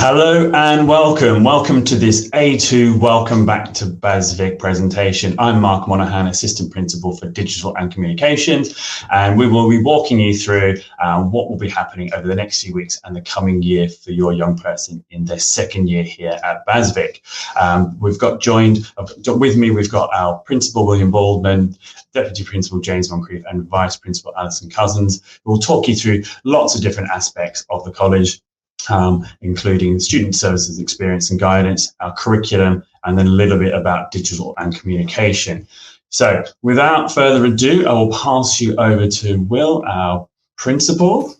Hello and welcome. Welcome to this A2 Welcome Back to BHASVIC presentation. I'm Mark Monaghan, Assistant Principal for Digital and Communications, and we will be walking you through what will be happening over the next few weeks and the coming year for your young person in their second year here at BHASVIC. We've got we've got our Principal, William Baldwin, Deputy Principal, James Moncrief, and Vice Principal, Alison Cousins, who will talk you through lots of different aspects of the college, including student services experience and guidance, our curriculum, and then a little bit about digital and communication. So without further ado, I will pass you over to Will, our principal.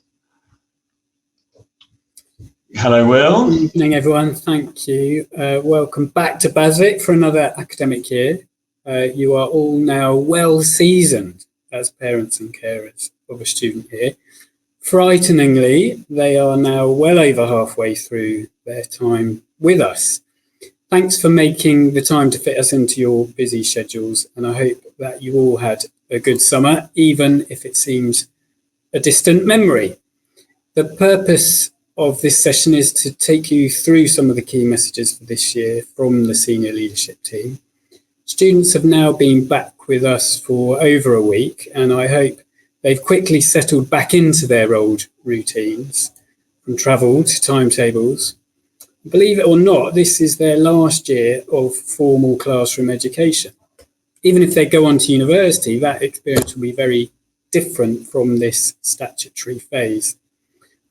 Hello, Will. Good evening, everyone. Thank you. Welcome back to BHASVIC for another academic year. You are all now well seasoned as parents and carers of a student here. Frighteningly, they are now well over halfway through their time with us. Thanks for making the time to fit us into your busy schedules, and I hope that you all had a good summer, even if it seems a distant memory. The purpose of this session is to take you through some of the key messages for this year from the senior leadership team. Students have now been back with us for over a week, and I hope they've quickly settled back into their old routines, from travel to timetables. Believe it or not, this is their last year of formal classroom education. Even if they go on to university, that experience will be very different from this statutory phase.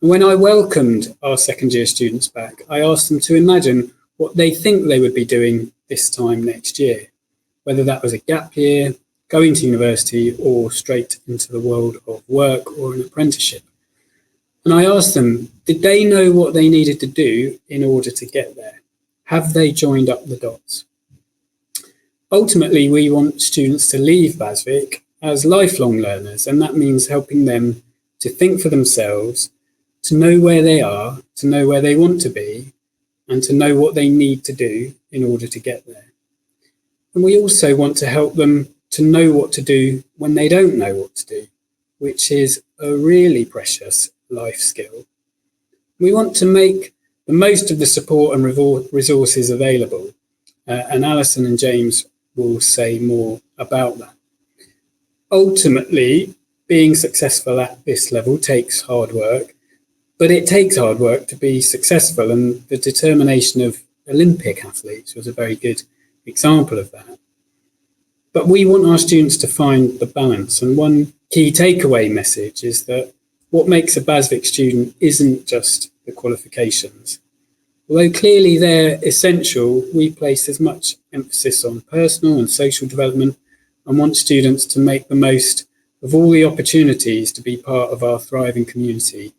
And when I welcomed our second year students back, I asked them to imagine what they think they would be doing this time next year, whether that was a gap year, going to university, or straight into the world of work or an apprenticeship. And I asked them, did they know what they needed to do in order to get there? Have they joined up the dots? Ultimately, we want students to leave BHASVIC as lifelong learners, and that means helping them to think for themselves, to know where they are, to know where they want to be, and to know what they need to do in order to get there. And we also want to help them to know what to do when they don't know what to do, which is a really precious life skill. We want to make the most of the support and resources available, and Alison and James will say more about that. Ultimately, being successful at this level takes hard work, but it takes hard work to be successful, and the determination of Olympic athletes was a very good example of that. But we want our students to find the balance. And one key takeaway message is that what makes a BHASVIC student isn't just the qualifications. Although clearly they're essential, we place as much emphasis on personal and social development and want students to make the most of all the opportunities to be part of our thriving community,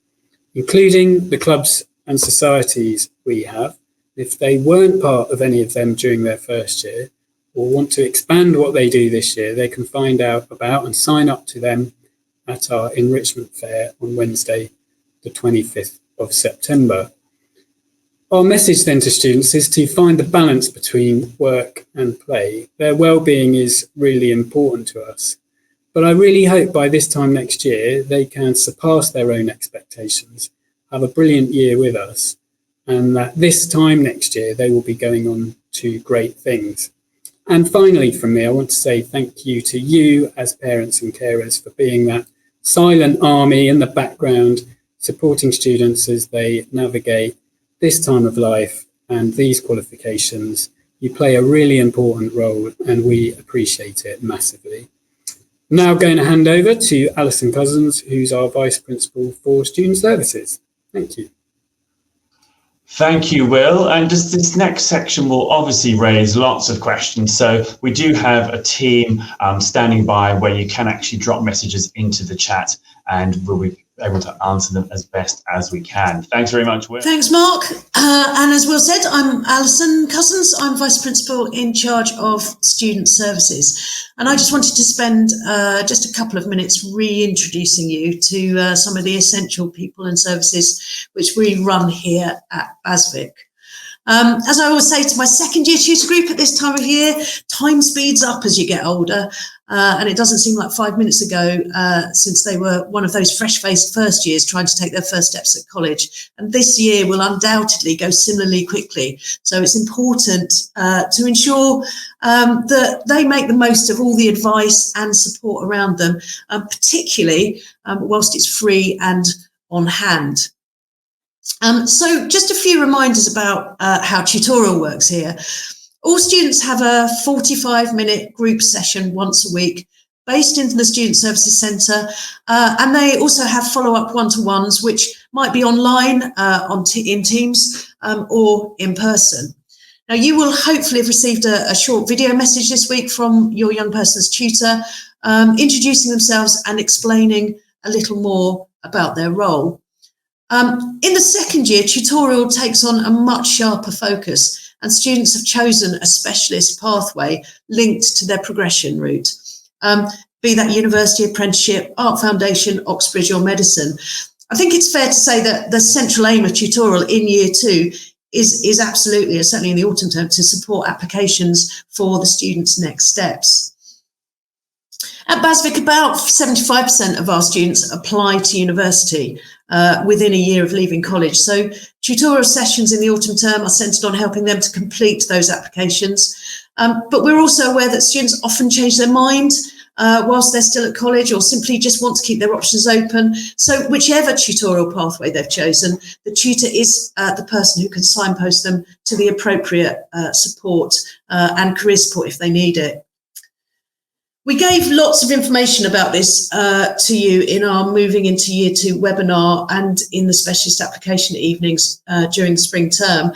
including the clubs and societies we have. If they weren't part of any of them during their first year, or want to expand what they do this year, they can find out about and sign up to them at our enrichment fair on Wednesday, the 25th of September. Our message then to students is to find the balance between work and play. Their well-being is really important to us, but I really hope by this time next year they can surpass their own expectations, have a brilliant year with us, and that this time next year they will be going on to great things. And finally, from me, I want to say thank you to you as parents and carers for being that silent army in the background, supporting students as they navigate this time of life and these qualifications. You play a really important role, and we appreciate it massively. I'm now going to hand over to Alison Cousins, who's our Vice Principal for Student Services. Thank you. Thank you, Will. And just this next section will obviously raise lots of questions. So we do have a team standing by where you can actually drop messages into the chat, and we'll be able to answer them as best as we can. Thanks very much, Will. Thanks, Mark. And as Will said, I'm Alison Cousins. I'm Vice Principal in charge of Student Services. And I just wanted to spend just a couple of minutes reintroducing you to some of the essential people and services which we run here at BHASVIC. As I always say to my second year tutor group at this time of year, time speeds up as you get older. And it doesn't seem like 5 minutes ago since they were one of those fresh-faced first years trying to take their first steps at college. And this year will undoubtedly go similarly quickly. So it's important to ensure that they make the most of all the advice and support around them, particularly whilst it's free and on hand. So just a few reminders about how tutorial works here. All students have a 45-minute group session once a week based in the Student Services Centre, and they also have follow-up one-to-ones, which might be online in Teams or in person. Now, you will hopefully have received a short video message this week from your young person's tutor, introducing themselves and explaining a little more about their role. In the second year, tutorial takes on a much sharper focus, and students have chosen a specialist pathway linked to their progression route, be that university, apprenticeship, art foundation, Oxbridge or medicine. I think it's fair to say that the central aim of tutorial in year 2 is absolutely, certainly in the autumn term, to support applications for the students' next steps. At BHASVIC, about 75% of our students apply to university within a year of leaving college. So tutorial sessions in the autumn term are centred on helping them to complete those applications. But we're also aware that students often change their mind whilst they're still at college, or simply just want to keep their options open. So whichever tutorial pathway they've chosen, the tutor is the person who can signpost them to the appropriate support and career support if they need it. We gave lots of information about this to you in our Moving into Year 2 webinar and in the specialist application evenings during the spring term.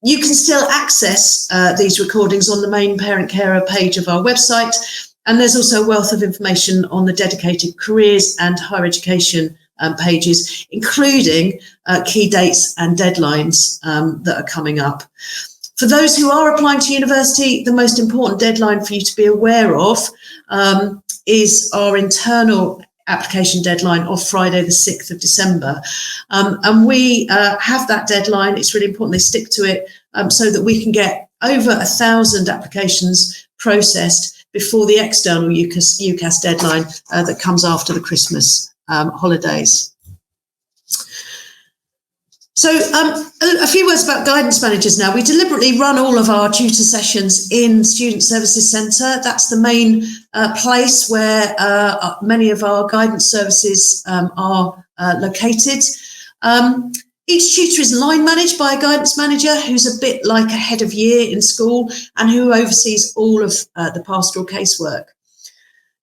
You can still access these recordings on the main parent carer page of our website, and there's also a wealth of information on the dedicated careers and higher education pages, including key dates and deadlines that are coming up. For those who are applying to university, the most important deadline for you to be aware of is our internal application deadline of Friday the 6th of December. And we have that deadline. It's really important they stick to it so that we can get over 1,000 applications processed before the external UCAS deadline that comes after the Christmas holidays. So a few words about guidance managers now. We deliberately run all of our tutor sessions in Student Services Centre. That's the main place where many of our guidance services are located. Each tutor is line managed by a guidance manager who's a bit like a head of year in school and who oversees all of the pastoral casework.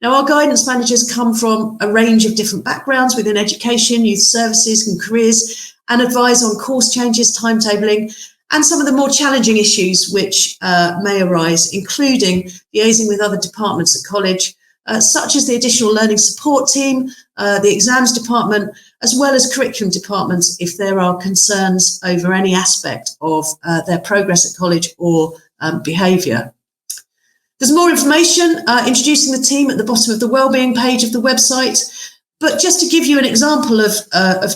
Now, our guidance managers come from a range of different backgrounds within education, youth services and careers, and advise on course changes, timetabling, and some of the more challenging issues which may arise, including liaising with other departments at college, such as the additional learning support team, the exams department, as well as curriculum departments if there are concerns over any aspect of their progress at college or behaviour. There's more information introducing the team at the bottom of the wellbeing page of the website. But just to give you an example of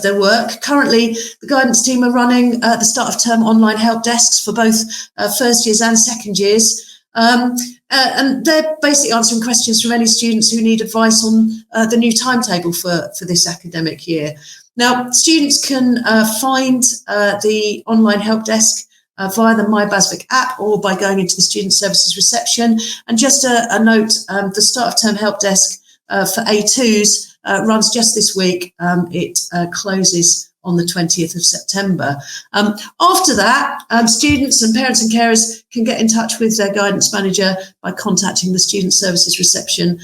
their work, currently the guidance team are running the start of term online help desks for both first years and second years. And they're basically answering questions from any students who need advice on the new timetable for this academic year. Now, students can find the online help desk via the My BHASVIC app or by going into the Student Services reception. And just a note, the start of term help desk for A2s runs just this week. It closes on the 20th of September. After that, students and parents and carers can get in touch with their guidance manager by contacting the Student Services reception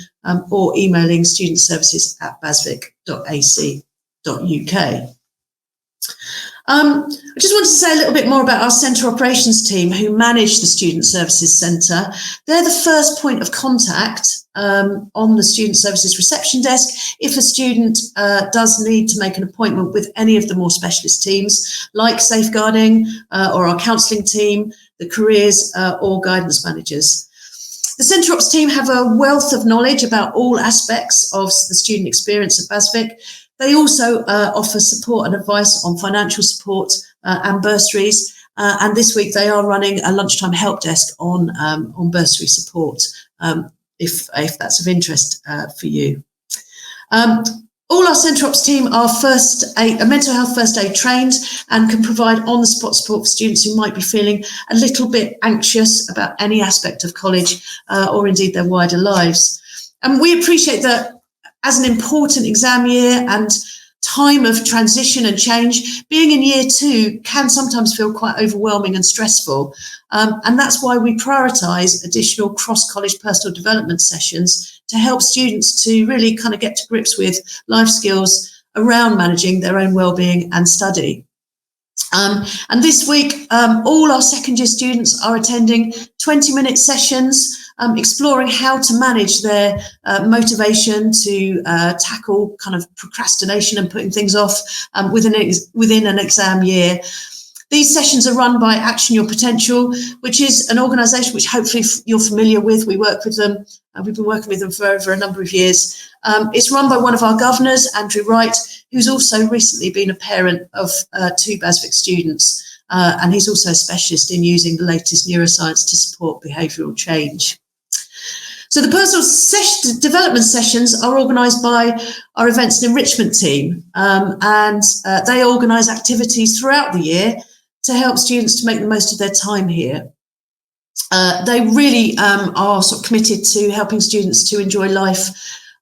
or emailing studentservices@basvic.ac.uk. I just wanted to say a little bit more about our centre operations team who manage the Student Services Centre. They're the first point of contact on the Student Services reception desk if a student does need to make an appointment with any of the more specialist teams like safeguarding or our counselling team, the careers or guidance managers. The Centre Ops team have a wealth of knowledge about all aspects of the student experience at BHASVIC. They also offer support and advice on financial support and bursaries, And this week they are running a lunchtime help desk on bursary support, if that's of interest for you. All our Centre Ops team are mental health first aid trained and can provide on-the-spot support for students who might be feeling a little bit anxious about any aspect of college or indeed their wider lives. And we appreciate that as an important exam year and time of transition and change, being in year 2 can sometimes feel quite overwhelming and stressful. And that's why we prioritise additional cross-college personal development sessions to help students to really kind of get to grips with life skills around managing their own wellbeing and study. And this week, all our second year students are attending 20-minute sessions, exploring how to manage their motivation to tackle kind of procrastination and putting things off within an exam year. These sessions are run by Action Your Potential, which is an organisation which hopefully you're familiar with. We work with them. We've been working with them for over a number of years. It's run by one of our governors, Andrew Wright, who's also recently been a parent of 2 BHASVIC students. And he's also a specialist in using the latest neuroscience to support behavioural change. So the personal development sessions are organised by our events and enrichment team. And they organise activities throughout the year to help students to make the most of their time here. They really are sort of committed to helping students to enjoy life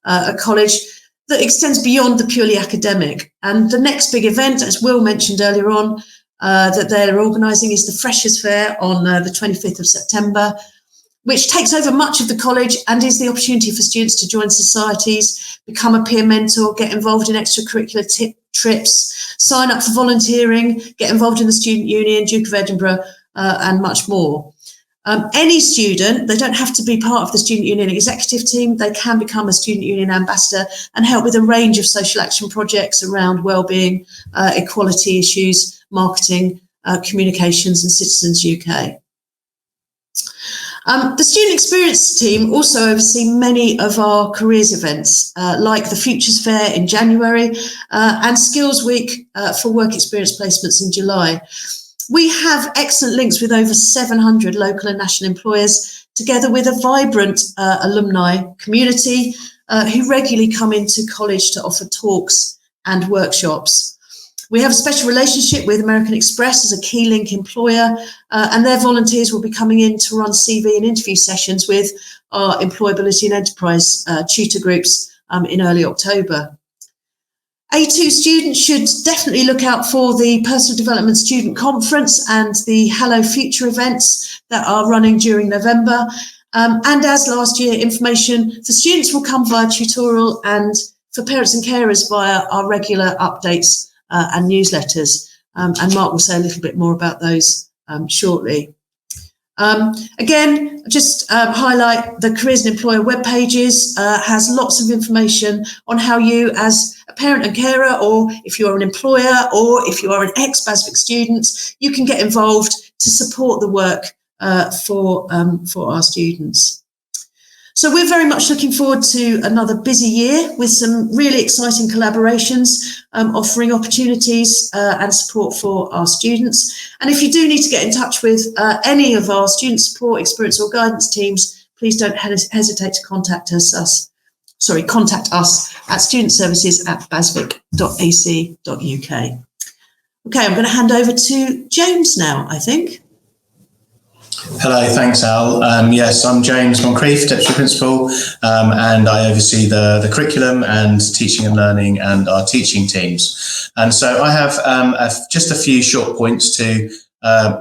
at college that extends beyond the purely academic. And the next big event, as Will mentioned earlier on, that they're organising is the Freshers' Fair on the 25th of September, which takes over much of the college and is the opportunity for students to join societies, become a peer mentor, get involved in extracurricular trips, sign up for volunteering, get involved in the Student Union, Duke of Edinburgh, and much more. Any student, they don't have to be part of the Student Union executive team, they can become a Student Union ambassador and help with a range of social action projects around wellbeing, equality issues, marketing, communications and Citizens UK. The Student Experience team also oversee many of our careers events, like the Futures Fair in January and Skills Week for work experience placements in July. We have excellent links with over 700 local and national employers, together with a vibrant alumni community who regularly come into college to offer talks and workshops. We have a special relationship with American Express as a key link employer, and their volunteers will be coming in to run CV and interview sessions with our employability and enterprise tutor groups in early October. A2 students should definitely look out for the Personal Development Student Conference and the Hello Future events that are running during November. And as last year, information for students will come via tutorial and for parents and carers via our regular updates and newsletters. And Mark will say a little bit more about those shortly. Again, just highlight the Careers and Employer web pages, has lots of information on how you as a parent and carer, or if you're an employer, or if you are an ex-BHASVIC student, you can get involved to support the work for our students. So we're very much looking forward to another busy year with some really exciting collaborations, offering opportunities and support for our students. And if you do need to get in touch with any of our student support, experience or guidance teams, please don't hesitate to contact us at studentservices@basvic.ac.uk. Okay, I'm going to hand over to James now, I think. Hello, thanks Al. Yes, I'm James Moncrief, Deputy Principal, and I oversee the curriculum and teaching and learning and our teaching teams. And so I have just a few short points to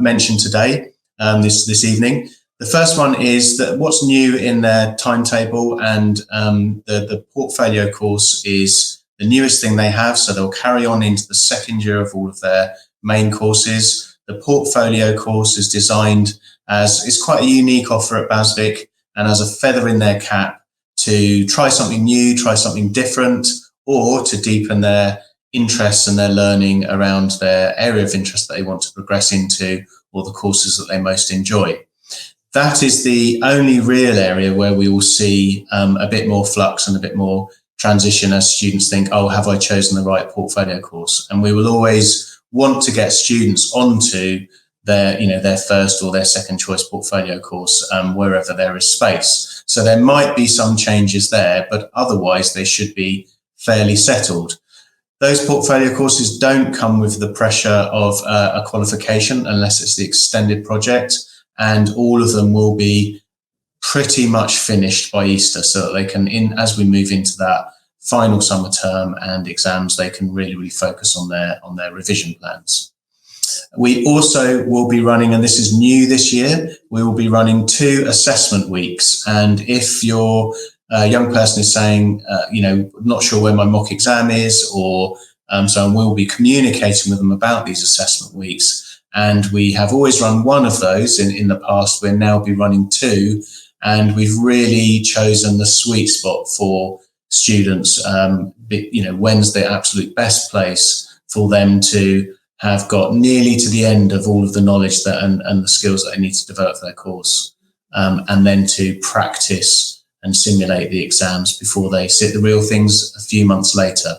mention today, this evening. The first one is that what's new in their timetable, and the portfolio course is the newest thing they have, so they'll carry on into the second year of all of their main courses. The portfolio course is designed as it's quite a unique offer at BHASVIC and as a feather in their cap to try something new, try something different, or to deepen their interests and their learning around their area of interest that they want to progress into, or the courses that they most enjoy. That is the only real area where we will see a bit more flux and a bit more transition as students think, oh, have I chosen the right portfolio course? And we will always want to get students onto their first or their second choice portfolio course, wherever there is space. So there might be some changes there, but otherwise they should be fairly settled. Those portfolio courses don't come with the pressure of a qualification unless it's the extended project, and all of them will be pretty much finished by Easter, so that they can, as we move into that final summer term and exams, they can really focus on their revision plans. We also will be running, and this is new this year, we will be running 2 assessment weeks. And if your young person is saying, not sure where my mock exam is, or so we'll be communicating with them about these assessment weeks. And we have always run one of those in the past. We'll now be running 2, and we've really chosen the sweet spot for students. When's the absolute best place for them to have got nearly to the end of all of the knowledge and the skills that they need to develop for their course, and then to practice and simulate the exams before they sit the real things a few months later.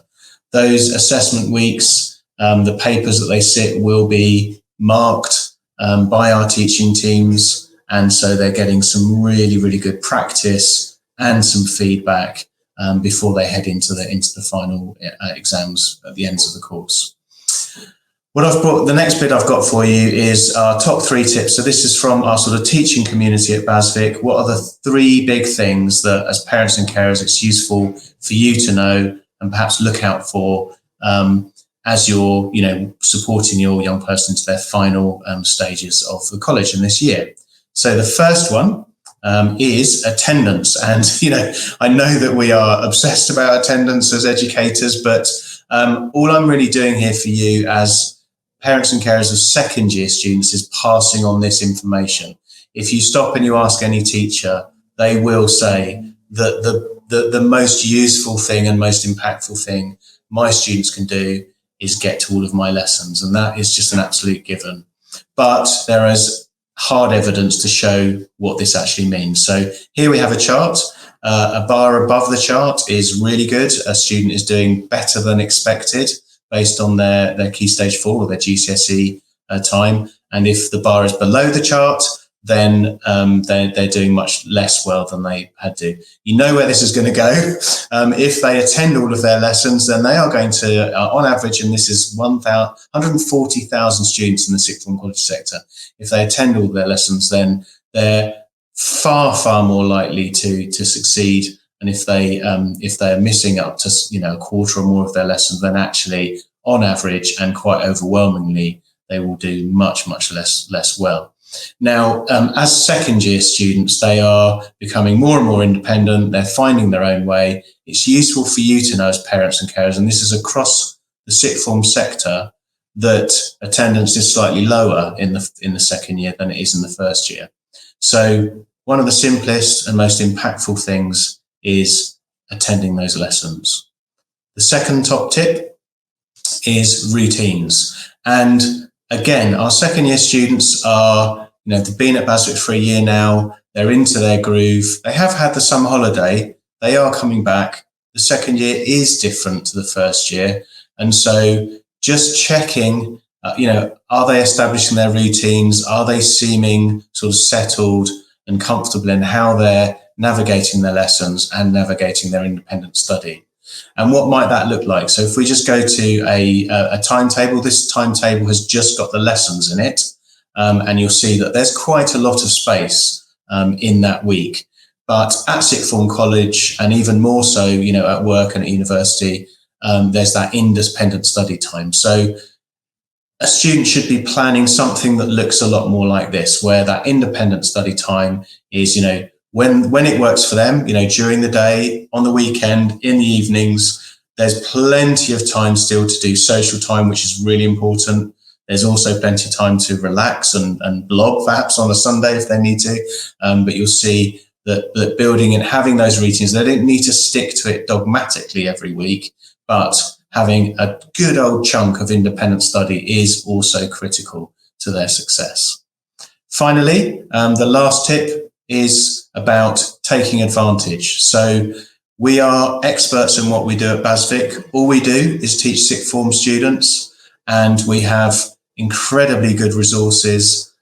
Those assessment weeks, the papers that they sit will be marked by our teaching teams, and so they're getting some really good practice and some feedback before they head into the final exams at the ends of the course. The next bit I've got for you is our top 3 tips. So this is from our sort of teaching community at BHASVIC. What are the 3 big things that, as parents and carers, it's useful for you to know and perhaps look out for as you're, supporting your young person to their final stages of the college in this year? So the first one is attendance. And, I know that we are obsessed about attendance as educators, but all I'm really doing here for you as parents and carers of second year students is passing on this information. If you stop and you ask any teacher, they will say that the most useful thing and most impactful thing my students can do is get to all of my lessons. And that is just an absolute given. But there is hard evidence to show what this actually means. So here we have a chart. A bar above the chart is really good. A student is doing better than expected based on their Key Stage 4 or their GCSE time. And if the bar is below the chart, then they're doing much less well than they had to. You know where this is going to go. If they attend all of their lessons, then they are going to, on average, and this is 140,000 students in the sixth form college sector, if they attend all their lessons, then they're far more likely to succeed. And if they're missing up to a quarter or more of their lessons, then actually, on average and quite overwhelmingly, they will do much less well. Now, as second year students, they are becoming more and more independent. They're finding their own way. It's useful for you to know as parents and carers, and this is across the sixth form sector, that attendance is slightly lower in the second year than it is in the first year. So one of the simplest and most impactful things is attending those lessons. The second top tip is routines. And again, our second year students are, they've been at BHASVIC for a year now. They're into their groove. They have had the summer holiday. They are coming back. The second year is different to the first year. And so just checking, are they establishing their routines? Are they seeming sort of settled and comfortable in how they're navigating their lessons and navigating their independent study? And what might that look like? So if we just go to a timetable, this timetable has just got the lessons in it. And you'll see that there's quite a lot of space in that week. But at sixth form college, and even more so, at work and at university, there's that independent study time. So a student should be planning something that looks a lot more like this, where that independent study time is, when it works for them, during the day, on the weekend, in the evenings. There's plenty of time still to do social time, which is really important. There's also plenty of time to relax and blob perhaps on a Sunday if they need to. But you'll see that building and having those routines, they don't need to stick to it dogmatically every week, but having a good old chunk of independent study is also critical to their success. Finally, the last tip is about taking advantage. So we are experts in what we do at BHASVIC. All we do is teach sixth form students, and we have incredibly good resources.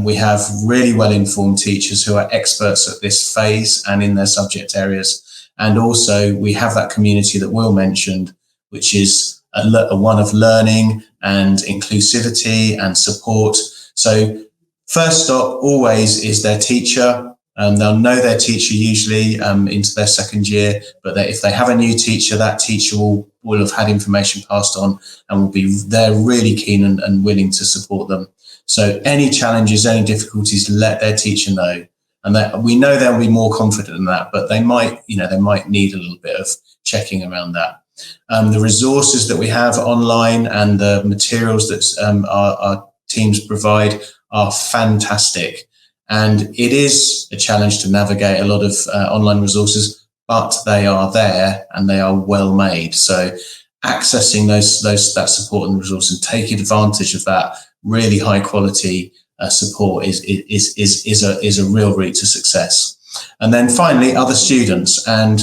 We have really well-informed teachers who are experts at this phase and in their subject areas. And also we have that community that Will mentioned, which is one of learning and inclusivity and support. So first stop always is their teacher. They'll know their teacher usually into their second year, but if they have a new teacher, that teacher will have had information passed on and will be there really keen and willing to support them. So any challenges, any difficulties, let their teacher know. And that we know they'll be more confident in that, but they might need a little bit of checking around that. The resources that we have online and the materials that our teams provide are fantastic. And it is a challenge to navigate a lot of online resources, but they are there and they are well made. So accessing that support and resource and taking advantage of that really high quality support is a real route to success. And then finally, other students, and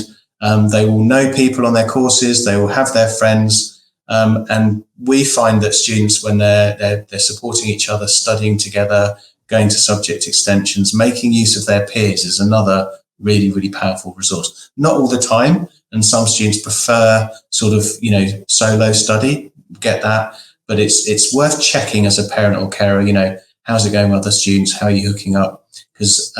they will know people on their courses, they will have their friends, and we find that students, when they're supporting each other, studying together, going to subject extensions, making use of their peers is another really, really powerful resource. Not all the time, and some students prefer sort of, solo study, get that, but it's worth checking as a parent or carer, how's it going with other students, how are you hooking up? Because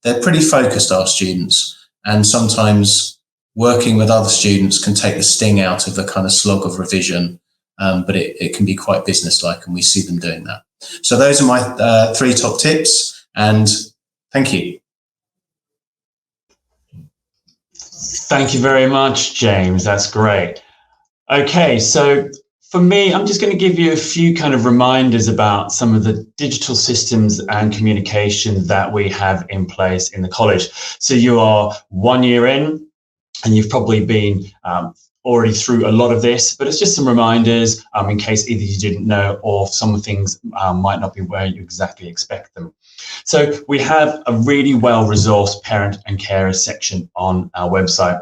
they're pretty focused, our students, and sometimes working with other students can take the sting out of the kind of slog of revision, but it can be quite businesslike, and we see them doing that. So those are my 3 top tips, and thank you. Thank you very much, James. That's great. Okay, so for me, I'm just going to give you a few kind of reminders about some of the digital systems and communication that we have in place in the college. So you are 1 year in, and you've probably been already through a lot of this, but it's just some reminders in case either you didn't know or some things might not be where you exactly expect them. So we have a really well-resourced parent and carer section on our website,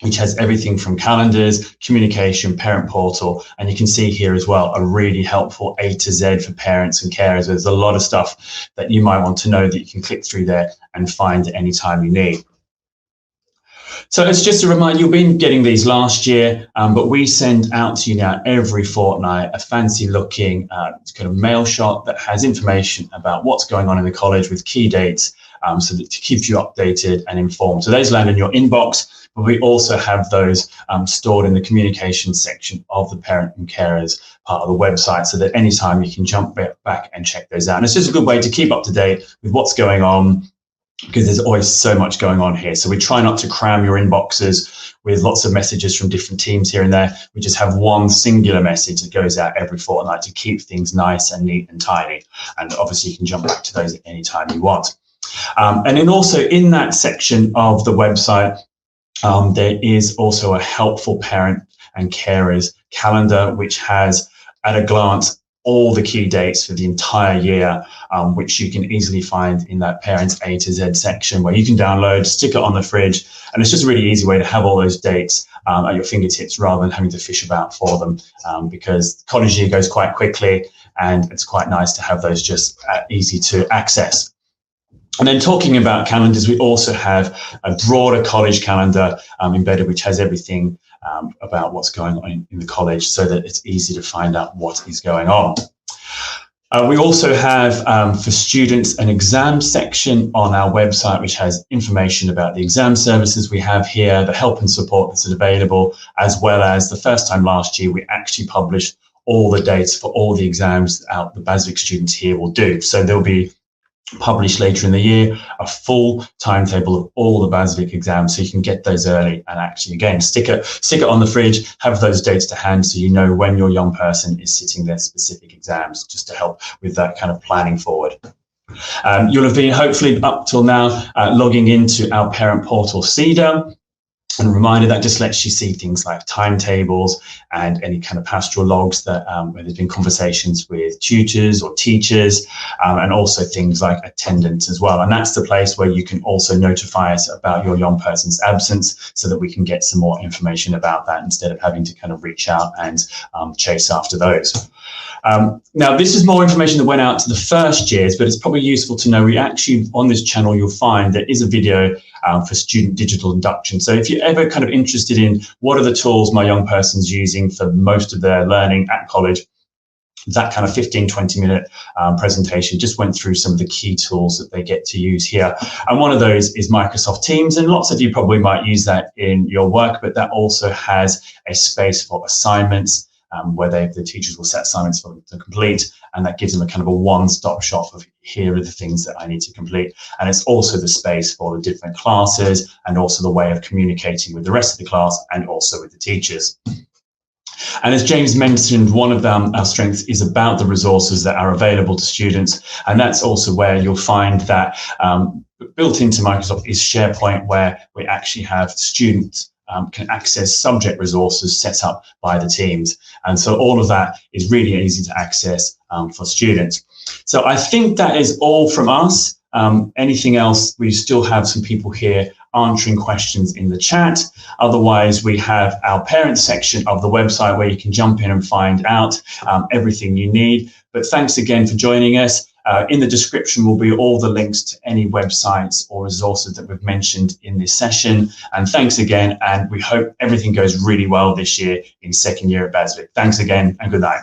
which has everything from calendars, communication, parent portal, and you can see here as well a really helpful A to Z for parents and carers. There's a lot of stuff that you might want to know that you can click through there and find at any time you need. So it's just a reminder, you've been getting these last year, but we send out to you now every fortnight a fancy looking kind of mail shot that has information about what's going on in the college with key dates, so that to keep you updated and informed. So those land in your inbox, but we also have those stored in the communication section of the parent and carers part of the website, so that anytime you can jump back and check those out. And it's just a good way to keep up to date with what's going on, because there's always so much going on here. So we try not to cram your inboxes with lots of messages from different teams here and there. We just have one singular message that goes out every fortnight to keep things nice and neat and tidy. And obviously you can jump back to those at any time you want. And then also in that section of the website, there is also a helpful parent and carers calendar, which has at a glance all the key dates for the entire year, which you can easily find in that Parents A to Z section, where you can download, stick it on the fridge, and it's just a really easy way to have all those dates at your fingertips rather than having to fish about for them, because college year goes quite quickly, and it's quite nice to have those just easy to access. And then talking about calendars, we also have a broader college calendar embedded, which has everything about what's going on in the college, so that it's easy to find out what is going on. We also have, for students, an exam section on our website, which has information about the exam services we have here, the help and support that's available, as well as the first time last year, we actually published all the dates for all the exams that the BHASVIC students here will do. So there'll be published later in the year a full timetable of all the BHASVIC exams, so you can get those early and actually, again, stick it on the fridge, have those dates to hand so you know when your young person is sitting their specific exams, just to help with that kind of planning forward. You'll have been hopefully up till now logging into our parent portal CEDA. And a reminder that just lets you see things like timetables and any kind of pastoral logs that where there's been conversations with tutors or teachers, and also things like attendance as well. And that's the place where you can also notify us about your young person's absence, so that we can get some more information about that instead of having to kind of reach out and chase after those. Now, this is more information that went out to the first years, but it's probably useful to know we actually, on this channel, you'll find there is a video for student digital induction. So if you're ever kind of interested in what are the tools my young person's using for most of their learning at college, that kind of 15-20 minute presentation just went through some of the key tools that they get to use here. And one of those is Microsoft Teams, and lots of you probably might use that in your work, but that also has a space for assignments, where the teachers will set assignments for them to complete, and that gives them a kind of a one-stop shop of here are the things that I need to complete. And it's also the space for the different classes, and also the way of communicating with the rest of the class and also with the teachers. And as James mentioned, one of our strengths is about the resources that are available to students, and that's also where you'll find that built into Microsoft is SharePoint, where we actually have students can access subject resources set up by the teams. And so all of that is really easy to access for students. So I think that is all from us. Anything else, we still have some people here answering questions in the chat. Otherwise, we have our parents section of the website where you can jump in and find out everything you need. But thanks again for joining us. In the description will be all the links to any websites or resources that we've mentioned in this session. And thanks again, and we hope everything goes really well this year in second year at BHASVIC. Thanks again, and good night.